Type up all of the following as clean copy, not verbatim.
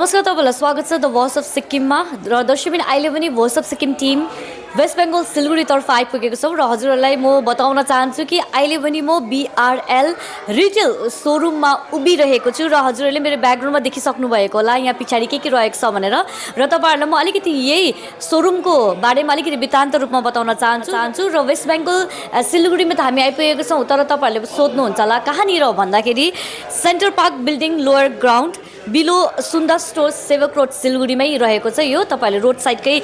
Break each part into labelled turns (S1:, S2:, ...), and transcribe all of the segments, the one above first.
S1: नमस्कार तपाईँलाई स्वागत छ द भोइस अफ सिक्किममा र दर्शकबिन अहिले पनि voice of Sikkim team West Bengal सिलगढीतर्फ आइपुगेको छौँ र हजुरहरूलाई म बताउन चाहन्छु कि अहिले पनि म BRL रिटेल सोरुममा उभिरहेको छु र हजुरहरूले मेरो ब्याकग्राउन्डमा देखिसक्नु भएको होला यहाँ पछाडि के रहेको छ भनेर र तपाईँहरूलाई म अलिकति यही सोरुमको बारेमा अलिकति वृत्तान्त रूपमा बताउन चाहन्छु र वेस्ट बेङ्गल सिलगढीमा त हामी आइपुगेको छौँ तर तपाईँहरूले सोध्नुहुन्छ होला कहाँनिर भन्दाखेरि centre park building lower ground below सुन्दर स्टोर सेवक रोड सिलगढीमै रहेको छ। यो तपाईँहरूले रोड साइडकै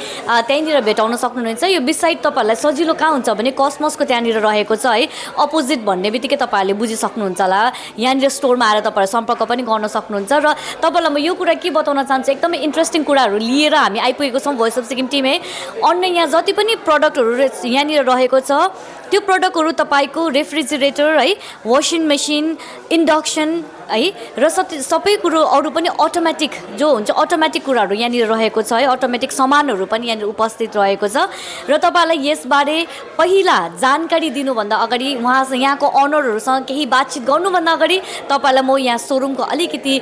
S1: त्यहीँनिर भेटाउन सक्नुहुनेछ। यो बिसाइड तपाईँहरूलाई सजिलो कहाँ हुन्छ भने कस्मसको त्यहाँनिर रहेको छ है, अपोजिट भन्ने बित्तिकै तपाईँहरूले बुझिसक्नुहुन्छ होला। यहाँनिर स्टोरमा आएर तपाईँहरू सम्पर्क पनि गर्न सक्नुहुन्छ र तपाईँलाई म यो कुरा के बताउन चाहन्छु, एकदमै इन्ट्रेस्टिङ कुराहरू लिएर हामी आइपुगेको छौँ भोइस अफ सिक्किम टिमै। अन्य यहाँ जति पनि प्रडक्टहरू यहाँनिर रहेको छ त्यो प्रडक्टहरू तपाईँको रेफ्रिजरेटर है, वासिङ मेसिन, इन्डक्सन है र सबै कुरो अरू पनि अटोमेटिक जो हुन्छ अटोमेटिक कुराहरू यहाँनिर रहेको छ है, अटोमेटिक सामानहरू पनि यहाँनिर उपस्थित रहेको छ। र तपाईँलाई यसबारे पहिला जानकारी दिनुभन्दा अगाडि यहाँको अनरहरूसँग केही बातचित गर्नुभन्दा अगाडि तपाईँलाई म यहाँ सोरुमको अलिकति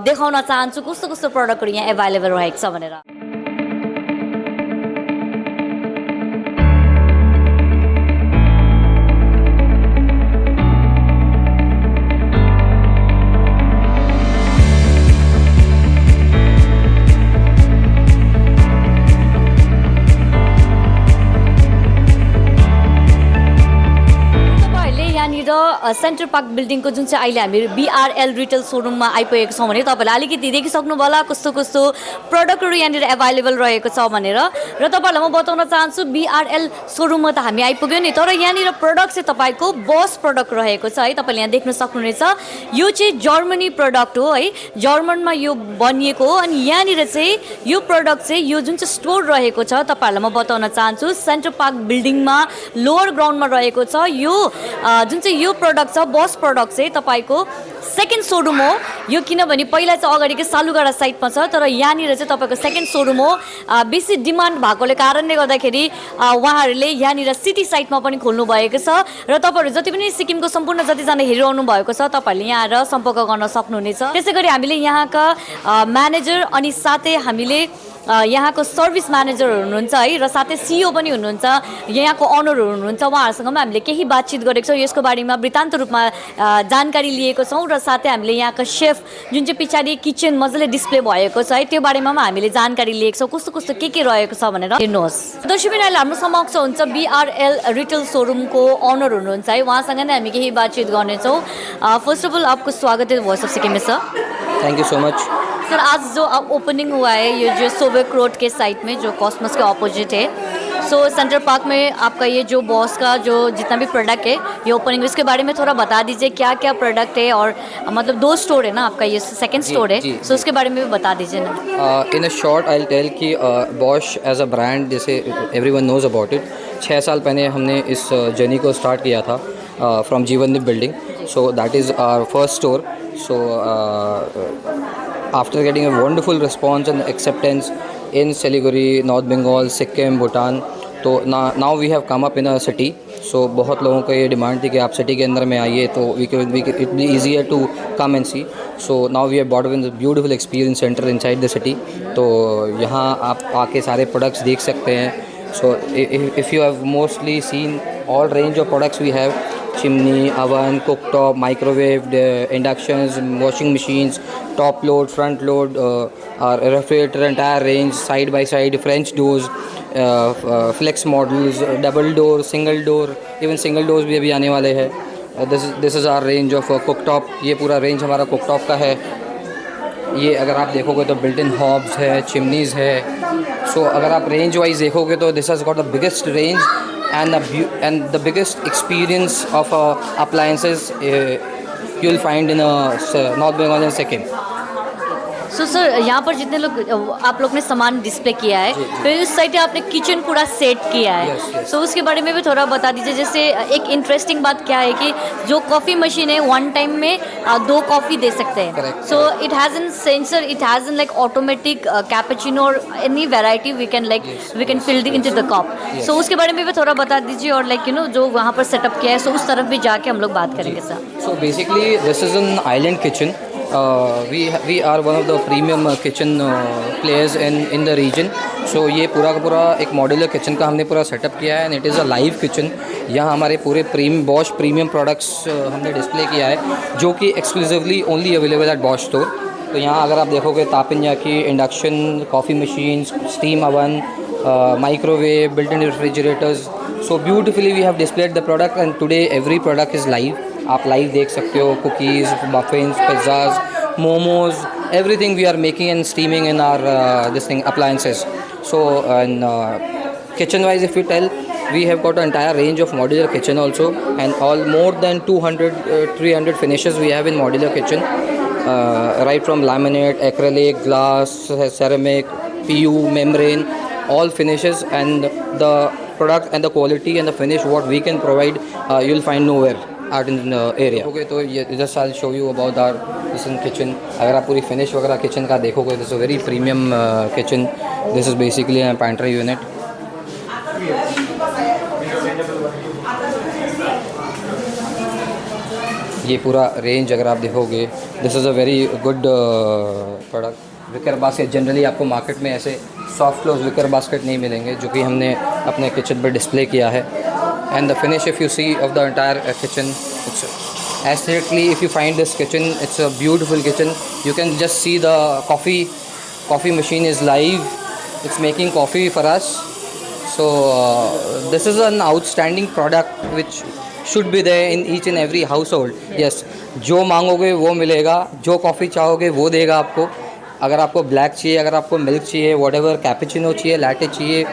S1: देखाउन चाहन्छु कस्तो कस्तो प्रडक्टहरू यहाँ एभाइलेबल रहेको छ भनेर। सेन्टर पार्क बिल्डिङको जुन चाहिँ अहिले हामी BRL रिटेल सोरुममा आइपुगेको छौँ भने तपाईँहरूले अलिकति देखिसक्नु होला कस्तो कस्तो प्रडक्टहरू यहाँनिर एभाइलेबल रहेको छ भनेर। र तपाईँहरूलाई म बताउन चाहन्छु BRL सोरुममा त हामी आइपुग्यो नि, तर यहाँनिर प्रडक्ट चाहिँ तपाईँको बस प्रडक्ट रहेको छ है। तपाईँले यहाँ देख्न सक्नुहुनेछ यो चाहिँ जर्मनी प्रडक्ट हो है, जर्मनमा यो बनिएको हो। अनि यहाँनिर चाहिँ यो प्रडक्ट चाहिँ यो जुन चाहिँ स्टोर रहेको छ तपाईँहरूलाई म बताउन चाहन्छु सेन्टर पार्क बिल्डिङमा लोवर ग्राउन्डमा रहेको छ। यो जुन चाहिँ यो प्रडक्ट छ बस प्रडक्ट चाहिँ तपाईँको सेकेन्ड सोरुम हो यो, किनभने पहिला चाहिँ अगाडिको सालुगाडा साइडमा छ तर यहाँनिर चाहिँ तपाईँको सेकेन्ड सोरुम हो। बेसी डिमान्ड भएकोले कारणले गर्दाखेरि उहाँहरूले यहाँनिर सिटी साइडमा पनि खोल्नु भएको छ र तपाईँहरू जति पनि सिक्किमको सम्पूर्ण जतिजना हेरिरहनु भएको छ तपाईँहरूले यहाँ आएर सम्पर्क गर्न सक्नुहुनेछ। त्यसै गरी हामीले यहाँका म्यानेजर अनि साथै हामीले यहाँको सर्भिस म्यानेजरहरू हुनुहुन्छ है र साथै CEO पनि हुनुहुन्छ, यहाँको अनरहरू हुनुहुन्छ, उहाँहरूसँग पनि हामीले केही बातचित गरेको छौँ। यसको बारेमा वृत्तान्त रूपमा जानकारी लिएको छौँ र साथै हामीले यहाँको सेफ जुन चाहिँ पछाडि किचन मजाले डिस्प्ले भएको छ है त्यो बारेमा पनि हामीले जानकारी लिएको छौँ कस्तो कस्तो के रहेको छ भनेर। हेर्नुहोस् दर्शकबिन अहिले हाम्रो समक्ष हुन्छ BRL रिटेल सोरुमको अनर हुनुहुन्छ है, उहाँसँग नै हामी केही बातचित गर्नेछौँ। फर्स्ट अफ अल आपको स्वागत है वॉइस ऑफ सिक्किम में sir.
S2: Thank you so much
S1: sir. आज जो ओपनिंग हुआ है ये जो सोवेक रोड के साइड में जो कॉस्मस के ऑपोजिट है, सो सेंटर पार्क में आपका ये जो बॉस का जो जितना भी प्रोडक्ट है ये ओपनिंग, इसके बारे में थोड़ा बता दीजिए क्या क्या प्रोडक्ट है और मतलब 2 स्टोर है ना आपका, ये सेकंड स्टोर है, सो उसके बारे में भी बता दीजिए ना।
S2: In a short I will tell कि बॉश एज अ ब्रांड जैसे एवरीवन नोज अबाउट इट, 6 साल पहले हमने इस जर्नी को स्टार्ट किया था from Jeevandeep building, so that is our first store. So after getting a wonderful response and acceptance in Siliguri, North Bengal, Sikkim, Bhutan, तो now we have come up in a city. So बहुत लोगों को ये demand थी कि आप city के अंदर में आइए तो it be easier to come and see. So now we have brought in a beautiful experience center inside the city. तो यहाँ आप आके सारे products देख सकते हैं. So if you have mostly seen all range of products we have, chimney, oven, cooktop, microwave, inductions, washing machines, top load, front load, our refrigerator, entire range, side by side, French doors, flex models, double door, single door, even single doors भी अभी आने वाले हैं. This is our range of cooktop. ये पूरा range हमारा cooktop का है. ये अगर आप देखोगे तो बिल्ट इन हॉब्स है, चिमनीज़ है. सो अगर आप रेंज वाइज देखोगे तो this has got the biggest range and the biggest experience of appliances you'll find in North Bengal and Sikkim.
S1: So sir यहाँ पर जितने लोग आप लोग ने सामान डिस्प्ले किया है फिर उस साइड आपने किचन पूरा सेट किया है, सो उसके बारे में भी थोड़ा बता दीजिए। जैसे एक इंटरेस्टिंग बात क्या है कि जो कॉफ़ी मशीन है वन टाइम में 2 कॉफ़ी दे सकते हैं, so it has an sensor, it has an like automatic cappuccino और any variety we can fill into the cup, so उसके बारे में भी थोड़ा बता दीजिए। और लाइक जो वहाँ पर सेटअप किया है सो उस तरफ भी जाके हम लोग बात करेंगे sir.
S2: So basically this is an island kitchen we are one of the premium kitchen players in the region. So ये पूरा का पूरा एक मॉड्यूलर किचन का हमने पूरा सेटअप किया है, and it is a live kitchen. यहाँ हमारे पूरे बॉश प्रीमियम प्रोडक्ट्स हमने डिस्प्ले किया है, जो कि exclusively only available at Bosch store. तो यहाँ अगर आप देखोगे teppanyaki induction, coffee machine, steam oven, microwave, built in refrigerators. So beautifully we have displayed the product, and today every product is live. आप लाइव देख सकते हो. Cookies, muffins, pizzas, momos, everything we are making and steaming in our this thing appliances. So kitchen wise, if we tell, we have got an entire range of modular kitchen also, and all more than 300 finishes we have in modular kitchen, right from laminate, acrylic, glass, ceramic, PU, membrane, all finishes. And the product and the quality and the finish what we can provide, you'll find nowhere out in the area. Okay, तो ये just I'll show you about our this kitchen. अगर आप पूरी finish वगैरह kitchen का देखोगे, this is a very premium kitchen. This is basically a pantry unit. ये पूरा range अगर आप देखोगे, this is a very good product. Wicker basket generally आपको मार्केट में ऐसे सॉफ्ट क्लोज विकर बास्केट नहीं मिलेंगे, जो कि हमने अपने किचन पर डिस्प्ले किया है. And the finish, if you see, of the entire kitchen, it's aesthetically, if you find this kitchen, it's a beautiful kitchen. You can just see the coffee machine is live. It's making coffee for us. So this is an outstanding product which should be there in each and every household. Yes, जो मांगोगे वो मिलेगा, जो coffee चाहोगे वो देगा आपको. अगर आपको ब्लैक चाहिए, अगर आपको मिल्क चाहिए, whatever, कैपेचिनो चाहिए, लाटे चाहिए,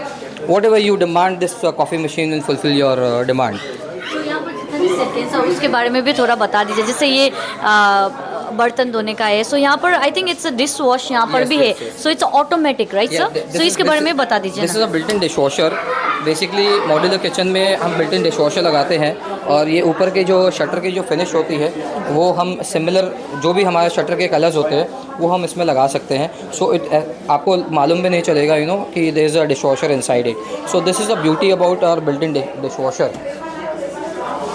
S2: whatever you demand, this coffee machine will fulfill your demand.
S1: तो यहाँ पर जितने भी सेटिंग्स हैं उसके बारे में भी थोड़ा बता दीजिए. जैसे ये बर्तन धोने का है, सो यहाँ पर I think it's dish wash यहाँ पर भी है. So it's automatic, right sir? So इसके बारे में बता दीजिए.
S2: This is a built in dish washer. Basically modular kitchen में हम बिल्ट इन डिश वॉशर लगाते हैं, और ये ऊपर के जो शटर की जो फिनिश होती है वो हम सिमिलर जो भी हमारे शटर के कलर्स होते हैं वो हम इसमें लगा सकते हैं. सो इट आपको मालूम भी नहीं चलेगा यू नो कि there is a dish washer inside it. So this is a beauty about our built in dish washer.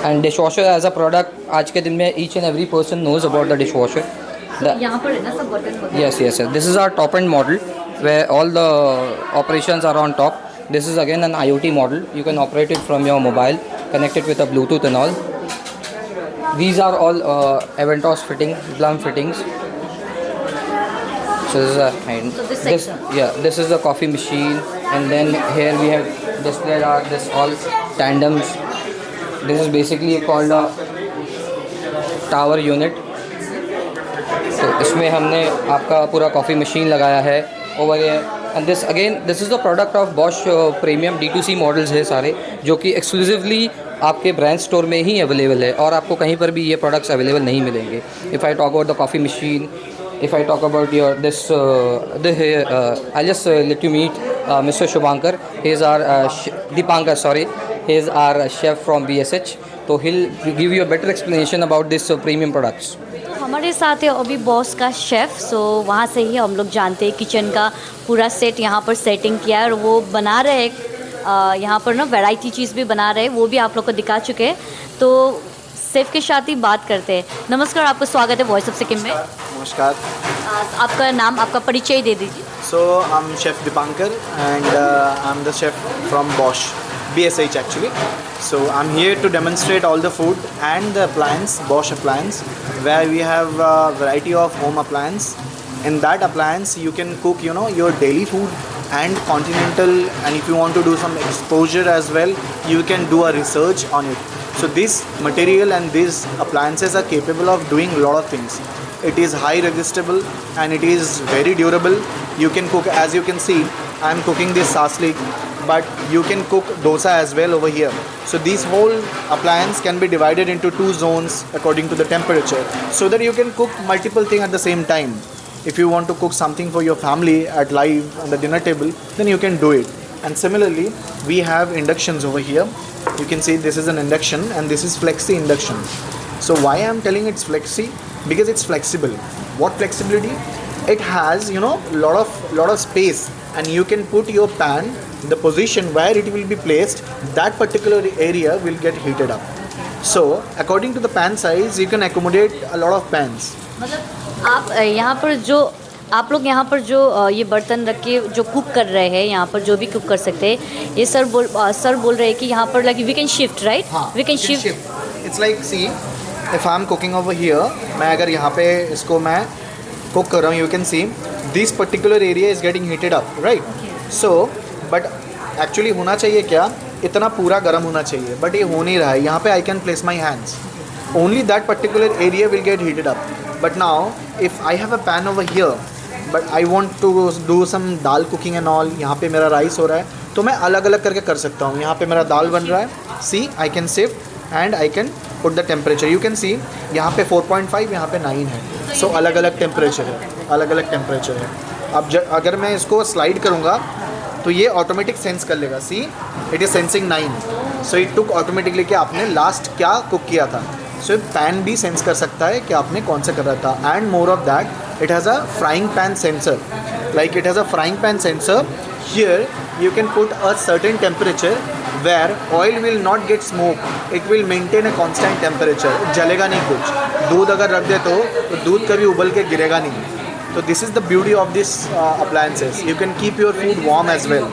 S2: And dish washer as a product आज के दिन में each and every person knows about the dish washer.
S1: यहाँ पर है ना सब button.
S2: Yes, this is our top end model where all the operations are on top. This is again an IoT model. You can operate it from your mobile, connect it with a Bluetooth and all. These are all Aventos fitting, Blum fittings. So this is a hand.
S1: So this section.
S2: This is the coffee machine, and then here we have displayed this all tandems. This is basically called a tower unit. तो इसमें हमने आपका पूरा coffee machine लगाया है over here. And this is the product of Bosch premium D2C models है सारे, जो कि एक्सक्लूसिवली आपके ब्रांड स्टोर में ही अवेलेबल है, और आपको कहीं पर भी ये प्रोडक्ट्स अवेलेबल नहीं मिलेंगे. If I talk about the coffee machine, if I talk about your this I just let you meet mister Shubhankar. He is our Dipankar, sorry, he is our chef from BSH. तो he'll give you a better explanation about this premium products.
S1: हमारे साथ है अभी boss का chef. सो वहाँ से ही हम लोग जानते हैं किचन का पूरा सेट यहाँ पर सेटिंग किया है, और वो बना रहे हैं यहाँ पर ना वैरायटी चीज़ भी बना रहे हैं, वो भी आप लोग को दिखा चुके हैं. तो शेफ़ के साथ ही बात करते हैं. नमस्कार, आपका स्वागत है वॉइस ऑफ सिक्किम में.
S3: नमस्कार.
S1: आपका नाम, आपका परिचय दे दीजिए.
S3: So I'm Chef Dipankar, and I'm the chef from Bosch, BSH actually. So I'm here to demonstrate all the food and the appliance, Bosch appliance, where we have a variety of home appliance. In that appliance you can cook, you know, your daily food and continental, and if you want to do some exposure as well, you can do a research on it. So this material and these appliances are capable of doing a lot of things. It is high resistible and it is very durable. You can cook, as you can see, I am cooking this saslik, but you can cook dosa as well over here. So this whole appliance can be divided into 2 zones according to the temperature, so that you can cook multiple things at the same time. If you want to cook something for your family at live on the dinner table, then you can do it. And similarly, we have inductions over here. You can see this is an induction and this is flexi induction. So why I am telling it's flexi? Because it's flexible. What flexibility? It has, you know, lot of space, and you can put your pan, the position where it will be placed, that particular area will get heated up. So according to the pan size, you can accommodate a lot of pans.
S1: मतलब आप यहाँ पर जो आप लोग यहाँ पर जो ये बर्तन रख के जो कुक कर रहे हैं, यहाँ पर जो भी कुक कर सकते हैं, ये सर बोल रहे हैं कि यहाँ पर like we can shift, right? We can shift.
S3: It's like see if I am cooking over here, मैं अगर यहाँ पे इसको मैं कुक कर रहा हूँ, you can see this particular area is getting heated up, right? So but actually होना चाहिए क्या, इतना पूरा गर्म होना चाहिए, बट ये हो नहीं रहा है. यहाँ पे I can place my hands, only that particular area will get heated up. But now if I have a pan over here but I want to do some dal cooking and all, यहाँ पे मेरा rice हो रहा है, तो मैं अलग अलग करके कर सकता हूँ. यहाँ पे मेरा दाल बन रहा है, see I can shift and I can put the temperature. You can see यहाँ पे 4.5, यहाँ पे 9 है. सो अलग अलग टेम्परेचर है, अलग अलग टेम्परेचर है. अब अगर मैं इसको स्लाइड करूँगा तो ये ऑटोमेटिक सेंस कर लेगा. See it is sensing 9. So it took automatically कि आपने लास्ट क्या कुक किया था. सो पैन भी सेंस कर सकता है कि आपने कौन सा कर रहा था. And more of that, it has a frying pan sensor. Like it has a frying pan sensor. Here you can put a certain temperature where oil will not get smoked. It will maintain a constant temperature. जलेगा नहीं कुछ. दूध अगर रख दे तो दूध कभी उबल के गिरेगा नहीं. तो this is the beauty of this appliances. You can keep your food warm as well.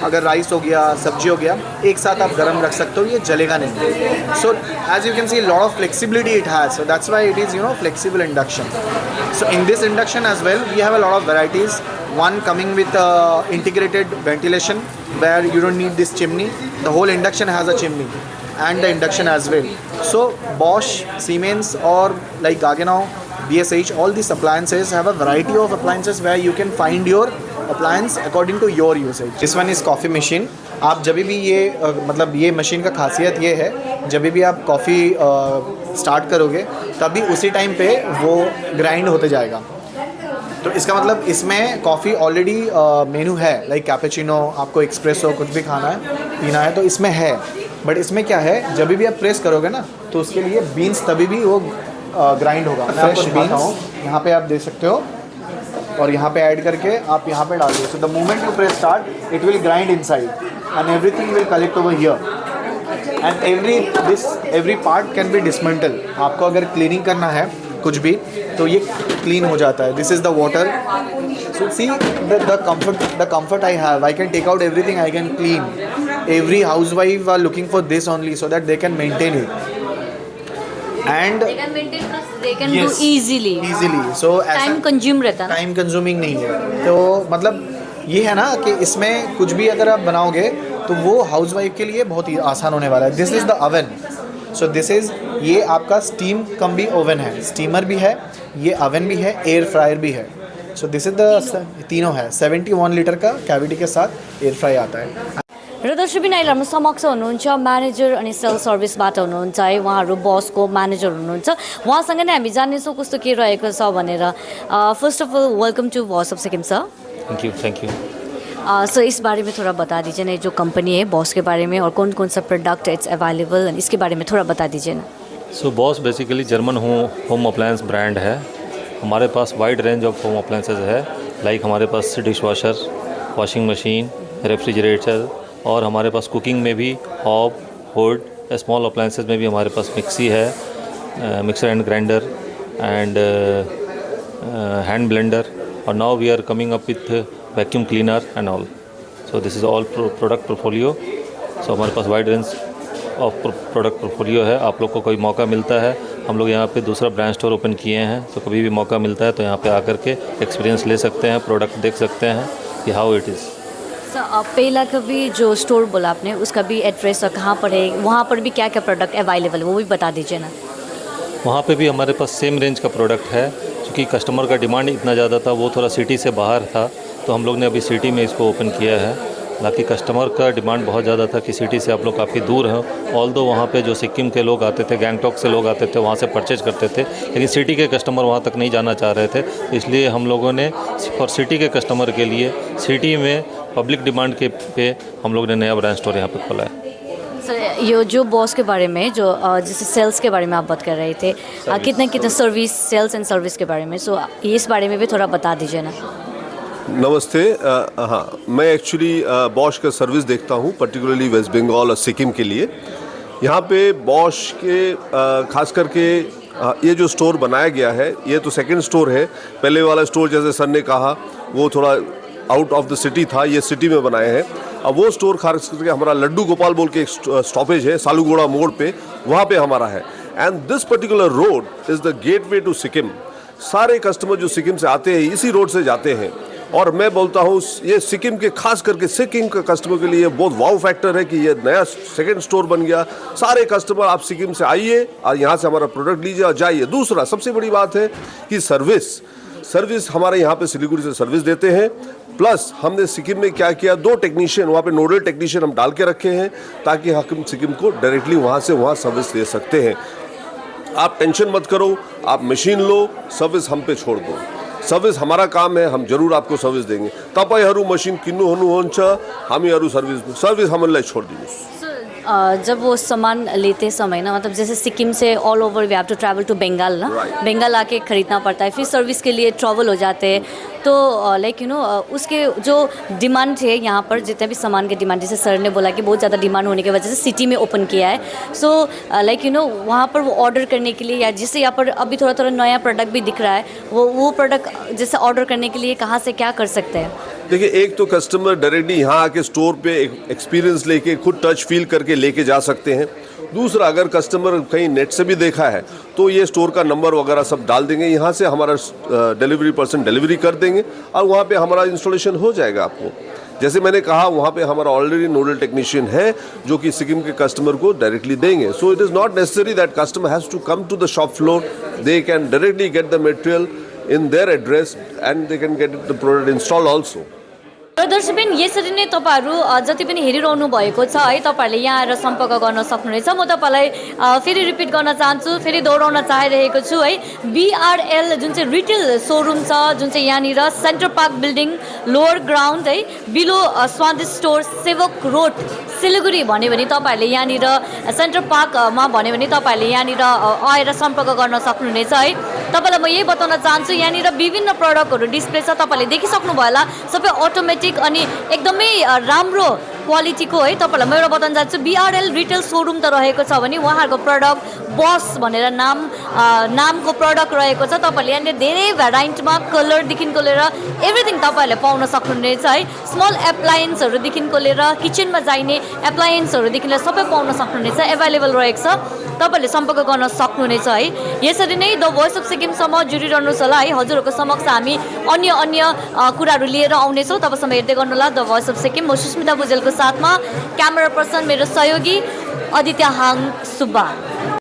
S3: अगर राइस हो गया, सब्जी हो गया, एक साथ आप गर्म रख सकते हो, ये जलेगा नहीं. So as you can see lot of flexibility it has. So that's why it is flexible induction. So in this induction as well, we have a lot of varieties. One coming with integrated ventilation where you don't need this chimney. The whole induction has a chimney and the induction as well. So Bosch, Siemens or like Gaggenau, BSH, all these appliances have a variety of appliances where you can find your appliance according to your usage. This one is coffee machine. आप जब भी ये मतलब ये machine का खासियत ये है, जब भी आप कॉफ़ी स्टार्ट करोगे तभी उसी टाइम पे वो ग्राइंड होते जाएगा. तो इसका मतलब इसमें कॉफ़ी ऑलरेडी मेनू है, लाइक कैपेचिनो, आपको एक्सप्रेसो कुछ भी खाना है पीना है तो इसमें है. बट इसमें क्या है, जब भी आप प्रेस करोगे ना तो उसके लिए बीन्स तभी भी वो ग्राइंड होगा. फ्रेश बीन्स यहाँ पे आप दे सकते हो और यहाँ पे ऐड करके आप यहाँ पे डाल दो. So the moment you press start it will grind inside and everything will collect over here and every part can be dismantled. आपको अगर क्लीनिंग करना है कुछ भी तो ये क्लीन हो जाता है. This is the water. So see the comfort I have. I can take out everything, I can clean. Every housewife are looking for this only so that they can maintain it. And
S1: they can maintain plus they can do easily.
S3: So
S1: time consume रहता है ना,
S3: time consuming नहीं है. तो मतलब ये है ना कि इसमें कुछ भी अगर आप बनाओगे तो वो हाउसवाइफ के लिए बहुत ही आसान होने वाला है. This is the oven. So this is ये आपका स्टीम कम भी ओवन है, स्टीमर भी है, ये ओवन भी है, एयर फ्रायर भी है. सो दिस इज़ द तीनों है. 71 लीटर का कैविटी के साथ एयर फ्राई आता है.
S1: र दर्शकबिन अहिले हाम्रो समक्ष हुनुहुन्छ म्यानेजर अनि सेल सर्भिसबाट हुनुहुन्छ है, उहाँहरू बसको म्यानेजर हुनुहुन्छ. उहाँसँग नै हामी जान्नेछौँ कस्तो के रहेको छ भनेर. First of all welcome to Bosch of Sikkim sir.
S4: Thank you.
S1: So इस बारे में थोड़ा बता दीजिए ना, जो कंपनी है बॉस के बारे में और कौन कौन सा प्रोडक्ट इट्स अवेलेबल, इसके बारे में थोड़ा बता दीजिए ना.
S4: So Bosch basically German home appliance brand है. हमारे पास wide range of home appliances है. लाइक हमारे पास dish washer, washing machine, refrigerator और हमारे पास कुकिंग में भी हॉब, हुड, स्मॉल अप्लायंसेज में भी हमारे पास मिक्सी है, mixer and grinder and hand blender. और now we are coming up with vacuum cleaner and all. So this is all product portfolio. So हमारे पास wide range of product portfolio है. आप लोग को कोई मौका मिलता है, हम लोग यहाँ पे दूसरा ब्रांच स्टोर ओपन किए हैं, तो कभी भी मौका मिलता है तो यहाँ पे आकर के एक्सपीरियंस ले सकते हैं, प्रोडक्ट देख सकते हैं कि हाउ इट इज़.
S1: सर पहला का भी जो स्टोर बोला आपने उसका भी एड्रेस और कहाँ पर है, वहाँ पर भी क्या क्या प्रोडक्ट अवेलेबल है वो भी बता दीजिए ना.
S4: वहाँ पे भी हमारे पास सेम रेंज का प्रोडक्ट है. क्योंकि कस्टमर का डिमांड इतना ज़्यादा था, वो थोड़ा सिटी से बाहर था, तो हम लोग ने अभी सिटी में इसको ओपन किया है. बाकी कस्टमर का डिमांड बहुत ज़्यादा था कि सिटी से आप लोग काफ़ी दूर हैं. ऑल्दो वहाँ पे जो सिक्किम के लोग आते थे, गैंगटॉक से लोग आते थे, वहाँ से परचेज करते थे, लेकिन सिटी के कस्टमर वहाँ तक नहीं जाना चाह रहे थे. इसलिए हम लोगों ने फॉर सिटी के कस्टमर के लिए सिटी में पब्लिक डिमांड के पे हम लोग ने नया ब्रांच स्टोर यहाँ पे खोला है.
S1: सर ये जो बॉस के बारे में जो जैसे सेल्स के बारे में आप बात कर रहे थे, कितना सर्विस, सेल्स एंड सर्विस के बारे में, सो इस बारे में भी थोड़ा बता दीजिए ना.
S5: नमस्ते. हाँ, मैं एक्चुअली बॉश का सर्विस देखता हूँ, पर्टिकुलरली वेस्ट बंगाल और सिक्किम के लिए. यहाँ पे बॉश के खास करके ये जो स्टोर बनाया गया है ये तो सेकंड स्टोर है। पहले वाला स्टोर जैसे सर ने कहा वो थोड़ा आउट ऑफ द सिटी था, ये सिटी में बनाए हैं। अब वो स्टोर खास करके हमारा लड्डू गोपाल बोल के एक स्टॉपेज है सालूगोड़ा मोड़ पे, वहाँ पे हमारा है। And this particular road is the gateway to Sikkim. सारे कस्टमर जो सिक्किम से आते हैं इसी रोड से जाते हैं। और मैं बोलता हूँ ये सिक्किम के खास करके सिक्किम के कस्टमर के लिए बहुत वाव फैक्टर है कि ये नया सेकंड स्टोर बन गया। सारे कस्टमर आप सिक्किम से आइए और यहाँ से हमारा प्रोडक्ट लीजिए और जाइए। दूसरा सबसे बड़ी बात है कि सर्विस हमारे यहाँ पे सिलीगुड़ी से सर्विस देते हैं। प्लस हमने सिक्किम में क्या किया, 2 टेक्नीशियन वहाँ पे नोडल टेक्नीशियन हम डाल के रखे हैं ताकि हम सिक्किम को डायरेक्टली वहाँ से वहाँ सर्विस दे सकते हैं। आप टेंशन मत करो, आप मशीन लो, सर्विस हम पे छोड़ दो। सर्विस हमारा काम है, हम जरूर आपको सर्विस देंगे। तपाईहरू मशीन किन्नु हुनुहुन्छ, हामीहरू सर्विस हामीलाई छोड़ दिनुहोस्।
S1: जब वो सामान लेते समय ना, मतलब जैसे सिक्किम से all over we have to travel to Bengal ना, बंगाल आके ख़रीदना पड़ता है, फिर सर्विस के लिए ट्रैवल हो जाते हैं। तो लाइक यू नो उसके जो डिमांड है यहाँ पर, जितने भी सामान के डिमांड, जैसे सर ने बोला कि बहुत ज़्यादा डिमांड होने की वजह से सिटी में ओपन किया है। सो लाइक यू नो वहाँ पर वो ऑर्डर करने के लिए, या जैसे यहाँ पर अभी थोड़ा थोड़ा नया प्रोडक्ट भी दिख रहा है, वो प्रोडक्ट जैसे ऑर्डर करने के लिए कहाँ से क्या कर सकते हैं?
S5: देखिए, एक तो कस्टमर डायरेक्टली यहाँ आके स्टोर पे एक एक्सपीरियंस लेके खुद टच फील करके लेके जा सकते हैं। दूसरा, अगर कस्टमर कहीं नेट से भी देखा है तो ये स्टोर का नंबर वगैरह सब डाल देंगे, यहाँ से हमारा डिलीवरी पर्सन डिलीवरी कर देंगे और वहाँ पे हमारा इंस्टॉलेशन हो जाएगा। आपको जैसे मैंने कहा वहाँ पे हमारा ऑलरेडी नोडल टेक्नीशियन है जो कि सिक्किम के कस्टमर को डायरेक्टली देंगे। So it is not necessary that customer has to come to the shop floor, they can directly get the material in their address and they can get the product installed also.
S1: दर्शकबिन यसरी नै तपाईहरु जति पनि हेरिरहनु भएको छ है, तपाईहरुले यहाँ आएर सम्पर्क गर्न सक्नुहुनेछ। म तपाईलाई फेरि रिपिट गर्न चाहन्छु, फेरि दोहोऱ्याउन चाहिरहेको छु है। BRL जुन चाहिँ रिटेल सोरुम छ, जुन चाहिँ यहाँनिर centre park building lower ground है, बिलो स्वादिष्ट स्टोर, सेवक रोड, सिलिगुडी भन्यो भने तपाईहरुले यहाँनिर सेन्टर पार्कमा भन्यो भने तपाईहरुले यहाँनिर आएर सम्पर्क गर्न सक्नुहुनेछ है। तपाईलाई म यही बताउन चाहन्छु, यहाँनिर विभिन्न प्रडक्टहरु डिस्प्ले छ, तपाईले देखिसक्नु भयो होला, सबै अटोमेटिक अनि एकदमै राम्रो क्वालिटीको है। तपाईलाई म एउटा बताउन चाहन्छु, BRL रिटेल सोरुम त रहेको छ भने उहाँहरुको प्रडक्ट बस भनेर नामको प्रडक्ट रहेको छ। तपाईले यहाँनिर धेरै भ्याराइटीमा कलर देखिनको लिएर एभ्रिथिङ तपाईहरुले पाउन सक्नुहुनेछ है। स्मल एप्लायन्सहरु देखिनको लिएर किचनमा चाहिने एप्लायन्सहरु देखि लिएर सबै पाउन सक्नुहुनेछ, अवेलेबल रहेको छ, तपाईले सम्पर्क गर्न सक्नुहुनेछ है। यसरी नै द भोइस अफ सिक्किमसम्म जुडिरहनुहोस् होला है। हजुरहरुको समक्ष हामी अन्य कुराहरु लिएर आउनेछौँ। तपाईसम्म हेर्दै गर्नुहोला द भोइस अफ सिक्किम। म सुस्मिता भुजेलको साथमा क्यामेरा पर्सन मेरो सहयोगी आदित्य हाङ सुब्बा।